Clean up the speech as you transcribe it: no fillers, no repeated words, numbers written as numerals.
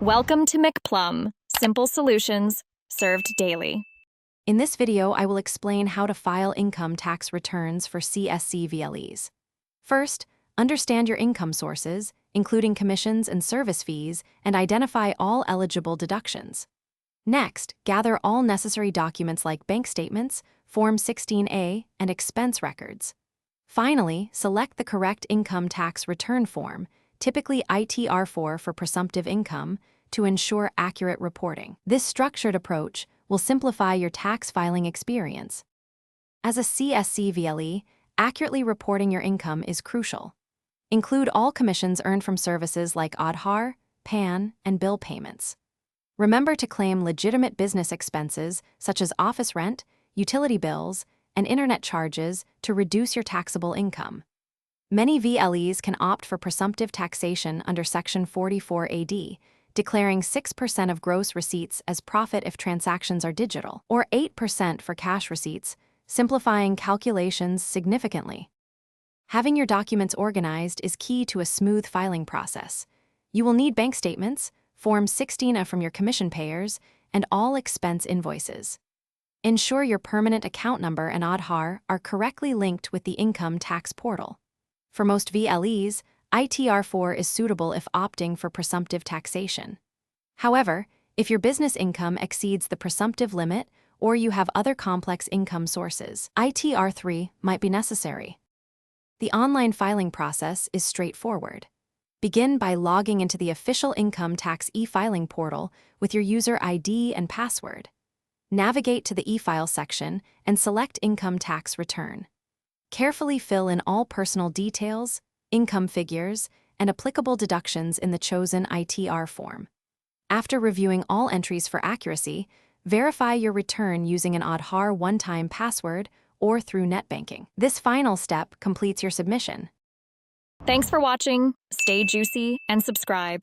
Welcome to McPlum, simple solutions served daily. In this video, I will explain how to file income tax returns for CSC VLEs. First, understand your income sources, including commissions and service fees, and identify all eligible deductions. Next, gather all necessary documents like bank statements, Form 16A, and expense records. Finally, select the correct income tax return form, typically ITR4 for presumptive income, to ensure accurate reporting. This structured approach will simplify your tax filing experience. As a CSC VLE, accurately reporting your income is crucial. Include all commissions earned from services like Aadhaar, PAN, and bill payments. Remember to claim legitimate business expenses such as office rent, utility bills, and internet charges to reduce your taxable income. Many VLEs can opt for presumptive taxation under Section 44AD, declaring 6% of gross receipts as profit if transactions are digital, or 8% for cash receipts, simplifying calculations significantly. Having your documents organized is key to a smooth filing process. You will need bank statements, Form 16A from your commission payers, and all expense invoices. Ensure your permanent account number and Aadhaar are correctly linked with the income tax portal. For most VLEs, ITR4 is suitable if opting for presumptive taxation. However, if your business income exceeds the presumptive limit or you have other complex income sources, ITR3 might be necessary. The online filing process is straightforward. Begin by logging into the official income tax e-filing portal with your user ID and password. Navigate to the e-file section and select Income Tax Return. Carefully fill in all personal details, income figures, and applicable deductions in the chosen ITR form. After reviewing all entries for accuracy, verify your return using an Aadhaar one-time password or through net banking. This final step completes your submission. Thanks for watching. Stay juicy and subscribe.